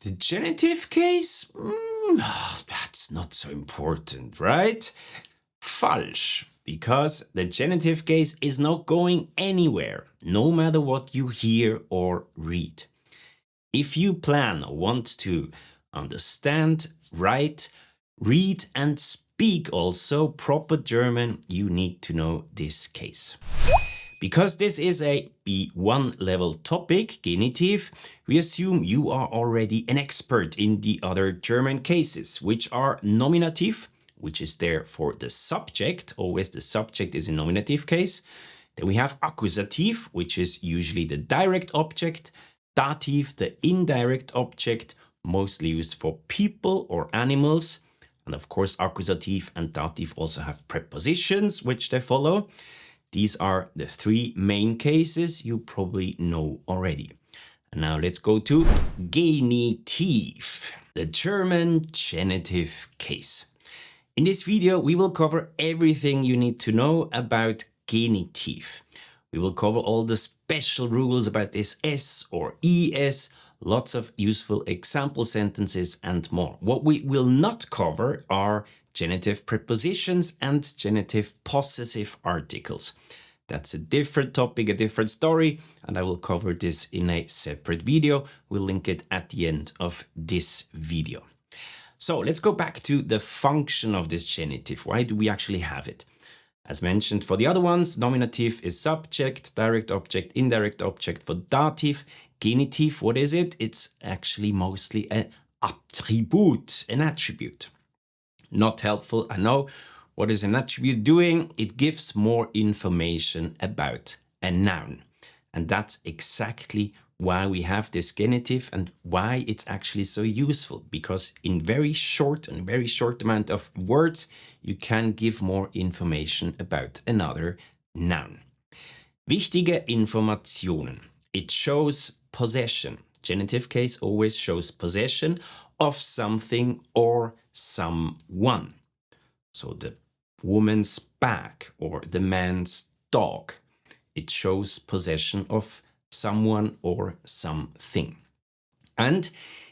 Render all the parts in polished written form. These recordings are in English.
The genitive case? That's not so important, right? Falsch, because the genitive case is not going anywhere, no matter what you hear or read. If you plan or want to understand, write, read and speak also proper German, you need to know this case. Because this is a B1 level topic, genitive, we assume you are already an expert in the other German cases, which are nominative, which is there for the subject, always the subject is a nominative case. Then we have accusative, which is usually the direct object, dative, the indirect object, mostly used for people or animals. And of course, accusative and dative also have prepositions, which they follow. These are the three main cases you probably know already. And now let's go to genitive, the German genitive case. In this video, we will cover everything you need to know about genitive. We will cover all the special rules about this S or ES, lots of useful example sentences and more. What we will not cover are genitive prepositions and genitive possessive articles. That's a different topic, a different story, and I will cover this in a separate video. We'll link it at the end of this video. So let's go back to the function of this genitive. Why do we actually have it? As mentioned for the other ones, nominative is subject, direct object, indirect object. For dative, genitive, what is it? It's actually mostly an attribute, an attribute. Not helpful, I know. What is an attribute doing? It gives more information about a noun. And that's exactly why we have this genitive and why it's actually so useful. Because in very short amount of words, you can give more information about another noun. Wichtige Informationen. It shows possession. Genitive case always shows possession of something or someone. So the woman's bag or the man's dog. It shows possession of someone or something. And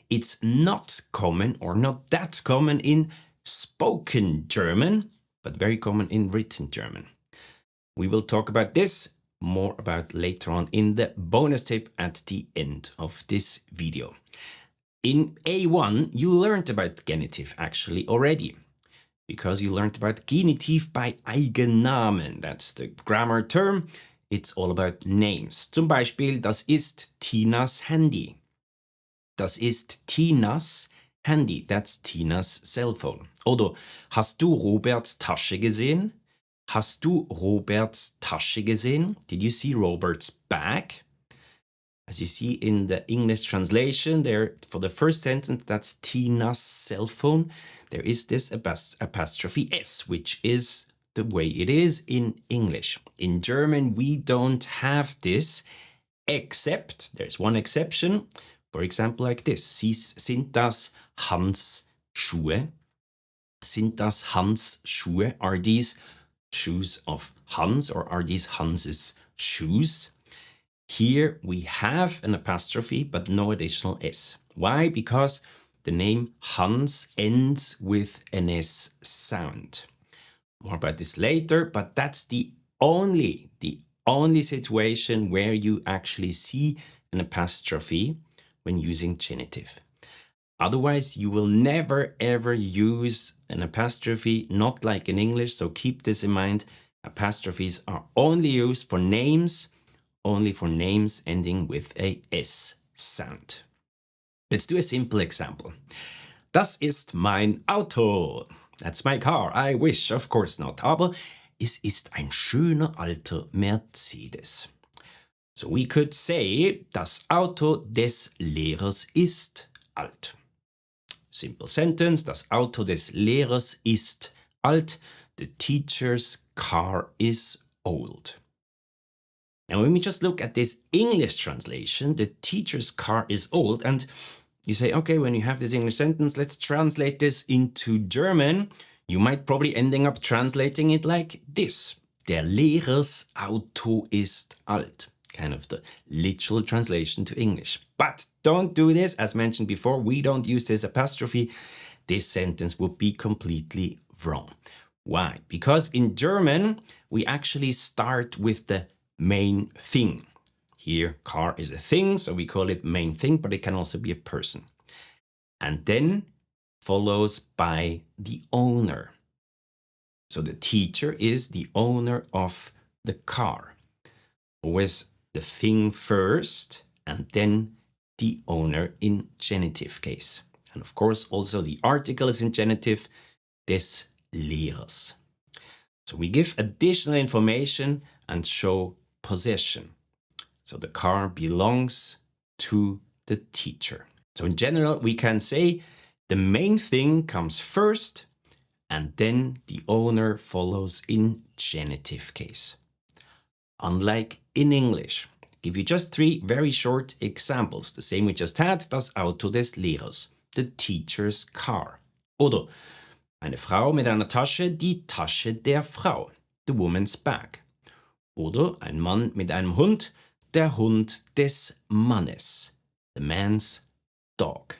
it's not common or not that common in spoken German, but very common in written German. We will talk about this more about later on in the bonus tip at the end of this video. In A1, you learned about genitive actually already, because you learned about genitive by Eigennamen. That's the grammar term. It's all about names. Zum Beispiel, das ist Tinas Handy. Das ist Tinas Handy. That's Tinas cell phone. Oder, hast du Roberts Tasche gesehen? Hast du Roberts Tasche gesehen? Did you see Robert's bag? As you see in the English translation there, for the first sentence, that's Tina's cell phone. There is this apostrophe S, which is the way it is in English. In German, we don't have this, except, there's one exception, for example, like this. Sind das Hans Schuhe? Sind das Hans Schuhe? Are these shoes of Hans, or are these Hans's shoes? Here we have an apostrophe, but no additional S. Why? Because the name Hans ends with an S sound. More about this later, but that's the only situation where you actually see an apostrophe when using genitive. Otherwise, you will never ever use an apostrophe, not like in English, so keep this in mind. Apostrophes are only used for names, only for names ending with a S sound. Let's do a simple example. Das ist mein Auto. That's my car. I wish, of course not. Aber es ist ein schöner alter Mercedes. So we could say, das Auto des Lehrers ist alt. Simple sentence, das Auto des Lehrers ist alt. The teacher's car is old. And when we just look at this English translation, the teacher's car is old, and you say, okay, when you have this English sentence, let's translate this into German. You might probably ending up translating it like this. Der Lehrers Auto ist alt. kind of the literal translation to English. But don't do this. As mentioned before, we don't use this apostrophe. This sentence would be completely wrong. Why? Because in German, we actually start with the main thing. Here, car is a thing, so we call it main thing, but it can also be a person. And then follows by the owner. So the teacher is the owner of the car. Always the thing first and then the owner in genitive case. And of course, also the article is in genitive, des Lehrers. So we give additional information and show possession. So the car belongs to the teacher. So in general, we can say the main thing comes first and then the owner follows in genitive case. Unlike in English, I'll give you just 3 very short examples. The same we just had, das Auto des Lehrers, the teacher's car. Oder eine Frau mit einer Tasche, die Tasche der Frau, the woman's bag. Oder ein Mann mit einem Hund, der Hund des Mannes, the man's dog.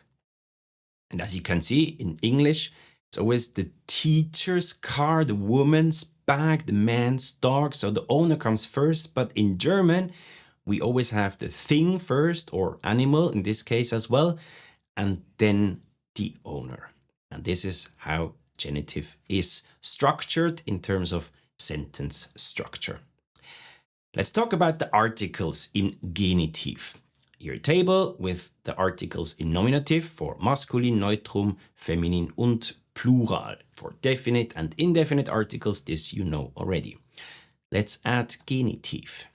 And as you can see in English, it's always the teacher's car, the woman's bag, the man's dog. So the owner comes first, but in German, we always have the thing first, or animal in this case as well, and then the owner. And this is how genitive is structured in terms of sentence structure. Let's talk about the articles in genitive. Your table with the articles in nominative for masculine, neutrum, feminine und plural. For definite and indefinite articles, this you know already. Let's add genitive.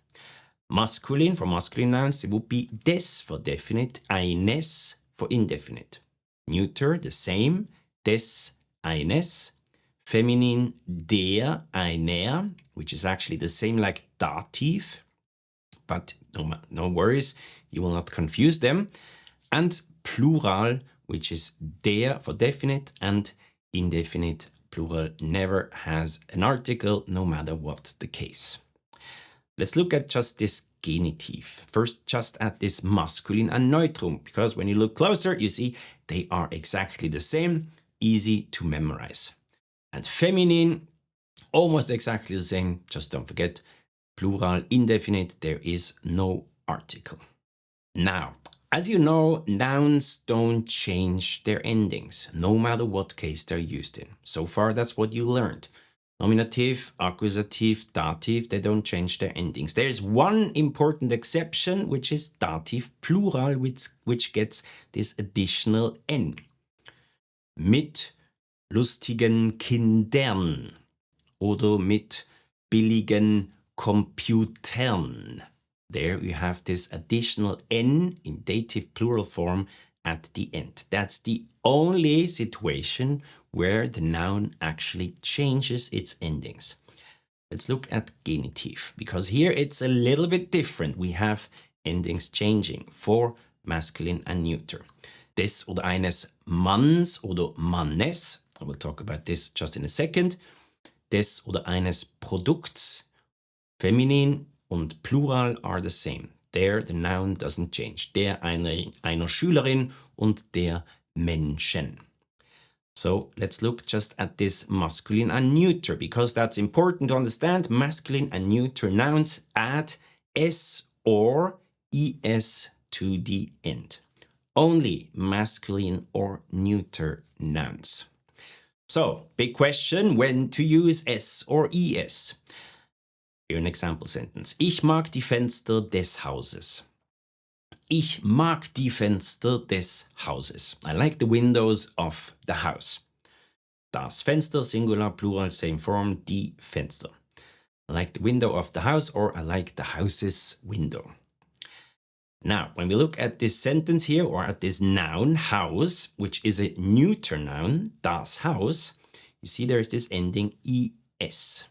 Masculine for masculine nouns, it would be des for definite, eines for indefinite. Neuter, the same, des, eines. Feminine, der, einer, which is actually the same like dative, but no worries, you will not confuse them. And plural, which is der for definite and indefinite. Plural never has an article, no matter what the case. Let's look at just this genitive. First, just at this masculine and neutrum, because when you look closer, you see they are exactly the same, easy to memorize. And feminine, almost exactly the same, just don't forget, plural, indefinite, there is no article. Now, as you know, nouns don't change their endings, no matter what case they're used in. So far, that's what you learned. Nominative, accusative, dative, they don't change their endings. There's one important exception, which is dative plural, which gets this additional N. Mit lustigen Kindern oder mit billigen Computern. There you have this additional N in dative plural form at the end. That's the only situation where the noun actually changes its endings. Let's look at genitive, because here it's a little bit different. We have endings changing for masculine and neuter. Des oder eines Manns oder Mannes, I will talk about this just in a second. Des oder eines Produkts, feminin und plural are the same. There the noun doesn't change. Der einer Schülerin und der Menschen. So let's look just at this masculine and neuter, because that's important to understand. Masculine and neuter nouns add s or es to the end. Only masculine or neuter nouns. So, big question, when to use s or es. Here an example sentence. Ich mag die Fenster des Hauses. Ich mag die Fenster des Hauses. I like the windows of the house. Das Fenster, singular, plural, same form, die Fenster. I like the window of the house, or I like the house's window. Now, when we look at this sentence here, or at this noun, house, which is a neuter noun, das Haus, you see there's this ending es.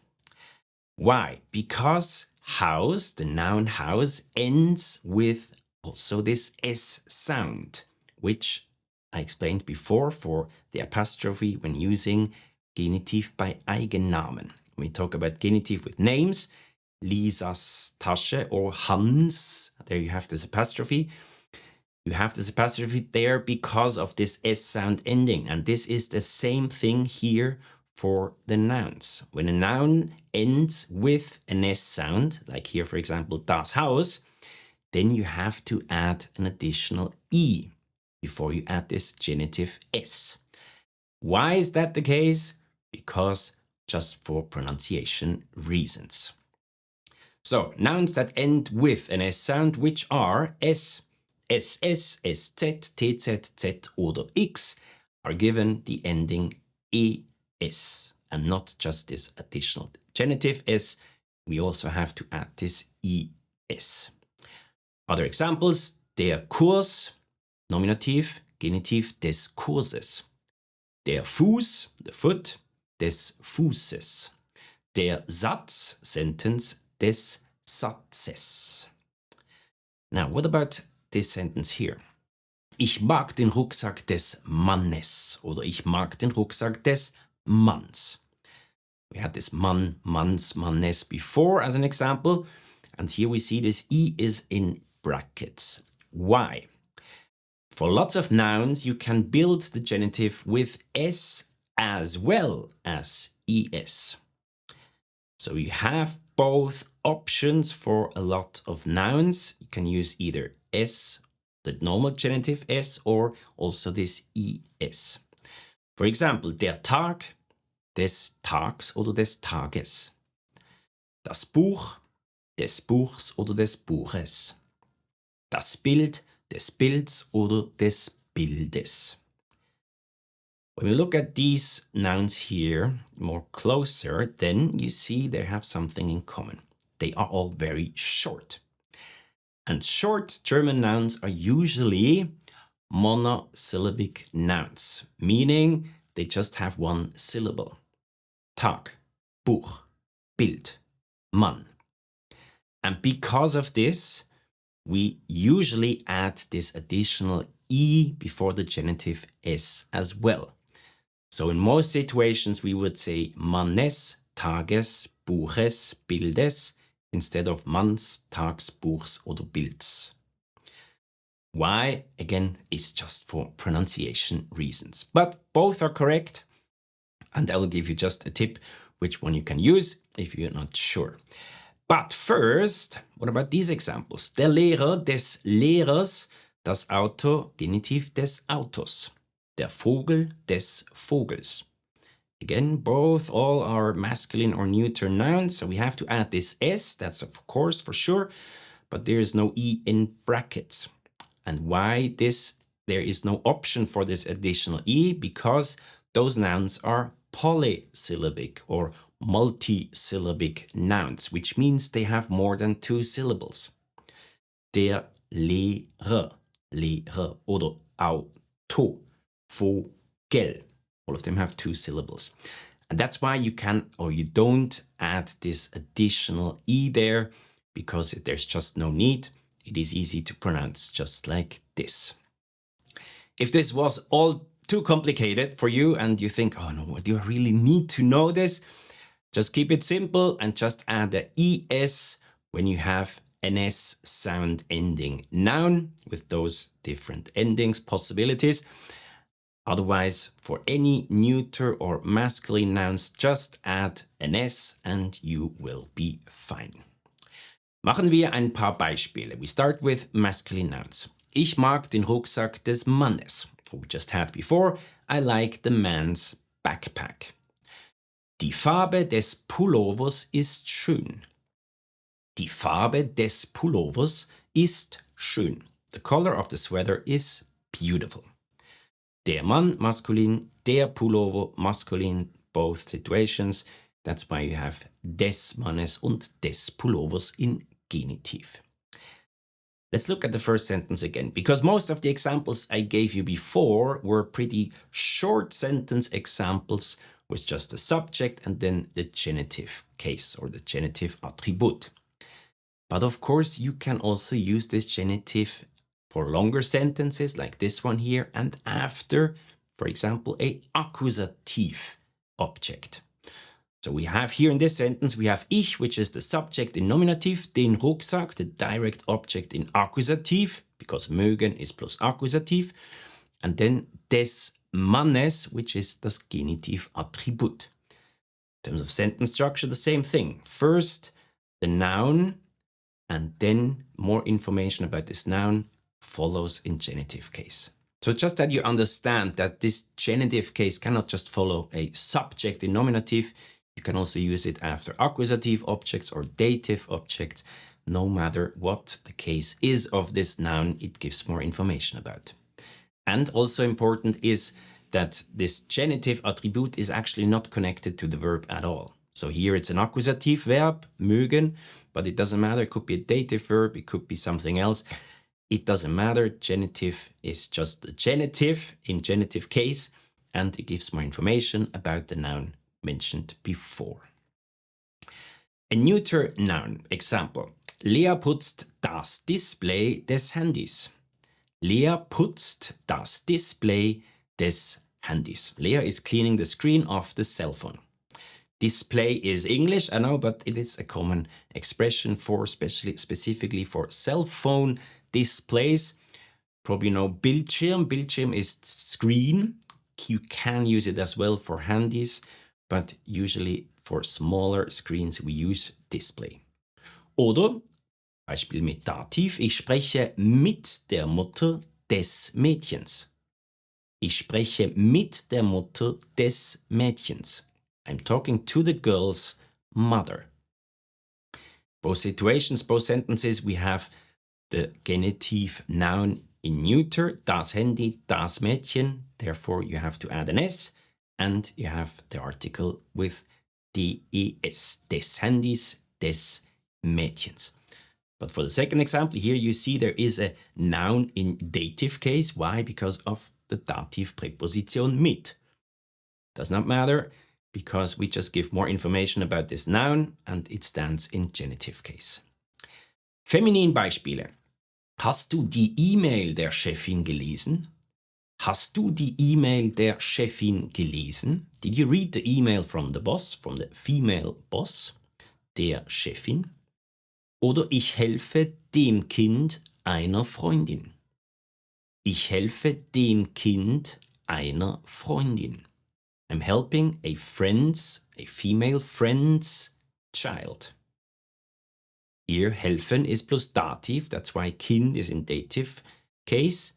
Why? Because house, the noun house, ends with also this S sound, which I explained before for the apostrophe when using genitive by Eigennamen. When we talk about genitive with names, Lisas Tasche, or Hans. There you have this apostrophe. You have this apostrophe there because of this S sound ending. And this is the same thing here for the nouns. When a noun ends with an S sound, like here, for example, das Haus, then you have to add an additional E before you add this genitive S. Why is that the case? Because just for pronunciation reasons. So, nouns that end with an S sound, which are S, SS, SZ, TZ, Z oder X, are given the ending ES and not just this additional genitive S. We also have to add this ES. Other examples, der Kurs, Nominativ, Genitiv des Kurses. Der Fuß, the foot, des Fußes. Der Satz, sentence, des Satzes. Now, what about this sentence here? Ich mag den Rucksack des Mannes oder ich mag den Rucksack des Manns. We had this Mann, Manns, Mannes before as an example, and here we see this E is in brackets. Why? For lots of nouns, you can build the genitive with S as well as ES. So you have both options for a lot of nouns. You can use either S, the normal genitive S, or also this ES. For example, der Tag, des Tags oder des Tages. Das Buch, des Buchs oder des Buches. Das Bild, des Bilds oder des Bildes. When we look at these nouns here more closer, then you see they have something in common. They are all very short. And short German nouns are usually monosyllabic nouns, meaning they just have one syllable. Tag, Buch, Bild, Mann. And because of this, we usually add this additional E before the genitive S as well. So in most situations, we would say Mannes, Tages, Buches, Bildes, instead of Manns, Tags, Buchs oder Bilds. Why? Again, it's just for pronunciation reasons. But both are correct, and I will give you just a tip which one you can use if you're not sure. But first, what about these examples? Der Lehrer des Lehrers, das Auto, Genitiv des Autos. Der Vogel des Vogels. Again, both all are masculine or neuter nouns, so we have to add this S, that's of course for sure, but there is no E in brackets. And why this? There is no option for this additional E, because those nouns are polysyllabic or multisyllabic nouns, which means they have more than two syllables. Der Lehrer, Lehrer oder Auto, Vogel. All of them have two syllables. And that's why you can or you don't add this additional E there, because there's just no need. It is easy to pronounce just like this. If this was all too complicated for you and you think, oh no, do I really need to know this? Just keep it simple and just add the ES when you have an S sound ending noun with those different endings possibilities. Otherwise, for any neuter or masculine nouns, just add an S and you will be fine. Machen wir ein paar Beispiele. We start with masculine nouns. Ich mag den Rucksack des Mannes. What we just had before, I like the man's backpack. Die Farbe des Pullovers ist schön. Die Farbe des Pullovers ist schön. The color of the sweater is beautiful. Der Mann maskulin, der Pullover maskulin, both situations. That's why you have des Mannes und des Pullovers in genitive. Let's look at the first sentence again, because most of the examples I gave you before were pretty short sentence examples with just the subject and then the genitive case or the genitive attribute. But of course, you can also use this genitive for longer sentences like this one here and after, for example, a accusative object. So we have here in this sentence, we have ich, which is the subject in nominative, den Rucksack, the direct object in accusative, because mögen is plus accusative, and then des Mannes, which is das Genitive Attribut. In terms of sentence structure, the same thing. First, the noun, and then more information about this noun follows in genitive case. So just that you understand that this genitive case cannot just follow a subject in nominative, you can also use it after accusative objects or dative objects. No matter what the case is of this noun, it gives more information about. And also important is that this genitive attribute is actually not connected to the verb at all. So here it's an accusative verb, mögen, but it doesn't matter. It could be a dative verb, it could be something else. It doesn't matter. Genitive is just the genitive in genitive case, and it gives more information about the noun mentioned before. A neuter noun. Example. Lea putzt das Display des Handys. Lea putzt das Display des Handys. Lea is cleaning the screen of the cell phone. Display is English, I know, but it is a common expression for specifically for cell phone displays. Probably know Bildschirm. Bildschirm is screen. You can use it as well for handies, but usually for smaller screens we use display. Oder, Beispiel mit Dativ, ich spreche mit der Mutter des Mädchens. Ich spreche mit der Mutter des Mädchens. I'm talking to the girl's mother. Both situations, both sentences, we have the genitive noun in neuter, das Handy, das Mädchen. Therefore, you have to add an S, and you have the article with des, des Handys, des Mädchens. But for the second example, here you see there is a noun in dative case. Why? Because of the dative preposition mit. Does not matter, because we just give more information about this noun and it stands in genitive case. Feminin Beispiele. Hast du die E-Mail der Chefin gelesen? Hast du die E-Mail der Chefin gelesen? Did you read the email from the boss, from the female boss, der Chefin? Oder ich helfe dem Kind einer Freundin. Ich helfe dem Kind einer Freundin. I'm helping a female friend's child. Here, helfen is plus dative, that's why Kind is in dative case.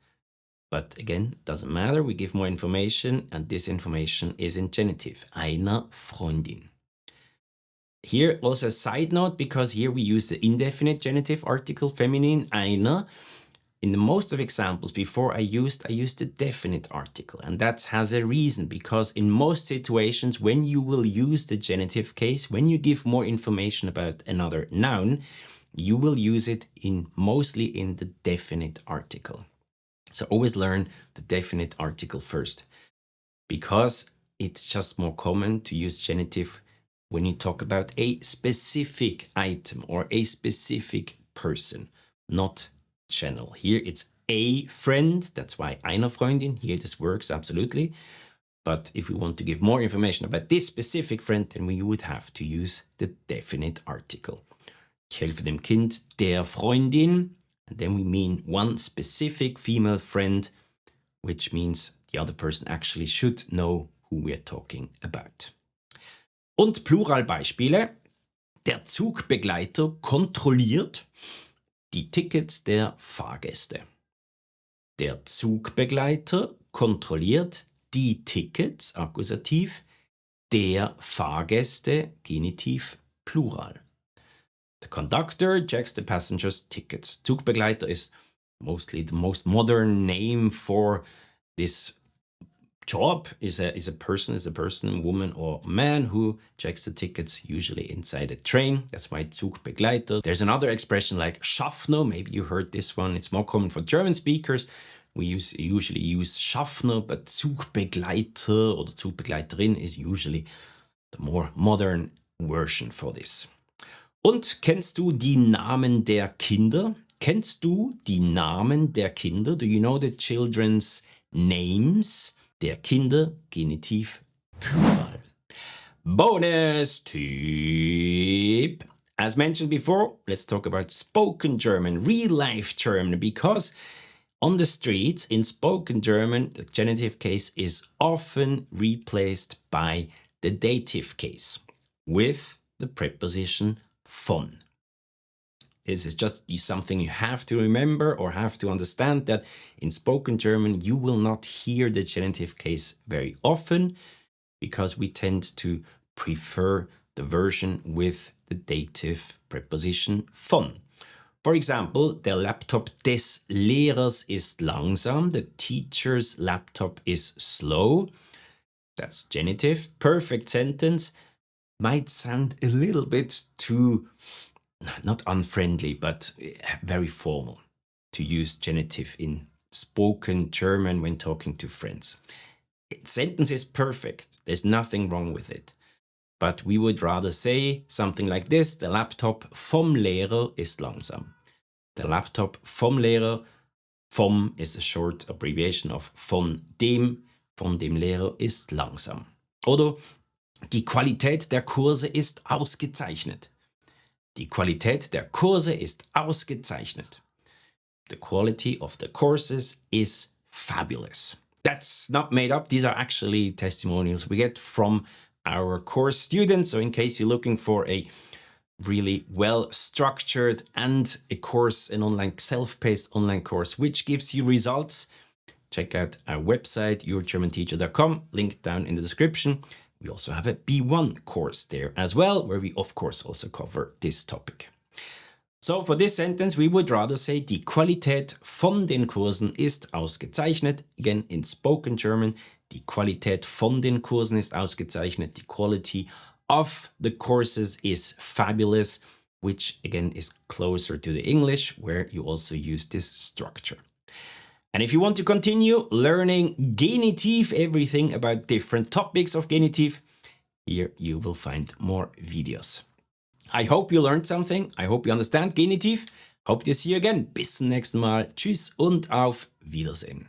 But again, doesn't matter, we give more information, and this information is in genitive, einer Freundin. Here, also a side note, because here we use the indefinite genitive article, feminine, einer. In the most of examples before I used the definite article, and that has a reason, because in most situations when you will use the genitive case, when you give more information about another noun, you will use it mostly in the definite article. So always learn the definite article first, because it's just more common to use genitive when you talk about a specific item or a specific person, not general. Here it's a friend, that's why eine Freundin. Here this works absolutely. But if we want to give more information about this specific friend, then we would have to use the definite article. Ich helfe dem Kind der Freundin, and then we mean one specific female friend, which means the other person actually should know who we are talking about. Und Pluralbeispiele. Der Zugbegleiter kontrolliert die Tickets der Fahrgäste. Der Zugbegleiter kontrolliert die Tickets, Akkusativ, der Fahrgäste, Genitiv, Plural. The conductor checks the passengers' tickets. Zugbegleiter is mostly the most modern name for this job. Is a person, woman or man who checks the tickets, usually inside a train. That's why Zugbegleiter. There's another expression like Schaffner. Maybe you heard this one. It's more common for German speakers. We usually use Schaffner, but Zugbegleiter oder Zugbegleiterin is usually the more modern version for this. Und kennst du die Namen der Kinder? Kennst du die Namen der Kinder? Do you know the children's names? Der Kinder, Genitiv, Plural. Bonus tip. As mentioned before, let's talk about spoken German, real life German, because on the streets in spoken German, the genitive case is often replaced by the dative case with the preposition von. This is just something you have to remember or have to understand, that in spoken German you will not hear the genitive case very often because we tend to prefer the version with the dative preposition von. For example, der Laptop des Lehrers ist langsam. The teacher's laptop is slow. That's genitive. Perfect sentence. Might sound a little bit too, not unfriendly, but very formal to use genitive in spoken German when talking to friends. Sentence is perfect. There's nothing wrong with it. But we would rather say something like this: Der Laptop vom Lehrer ist langsam. Der Laptop vom Lehrer. Vom is a short abbreviation of von dem Lehrer ist langsam. Oder die Qualität der Kurse ist ausgezeichnet. Die Qualität der Kurse ist ausgezeichnet. The quality of the courses is fabulous. That's not made up. These are actually testimonials we get from our course students. So in case you're looking for a really well-structured and a course, an online self-paced online course, which gives you results, check out our website, yourgermanteacher.com, link down in the description. We also have a B1 course there as well, where we of course also cover this topic. So for this sentence, we would rather say, die Qualität von den Kursen ist ausgezeichnet. Again, in spoken German, die Qualität von den Kursen ist ausgezeichnet. The quality of the courses is fabulous, which again is closer to the English, where you also use this structure. And if you want to continue learning genitive, everything about different topics of genitive, here you will find more videos. I hope you learned something. I hope you understand genitive. Hope to see you again. Bis zum nächsten Mal. Tschüss und auf Wiedersehen.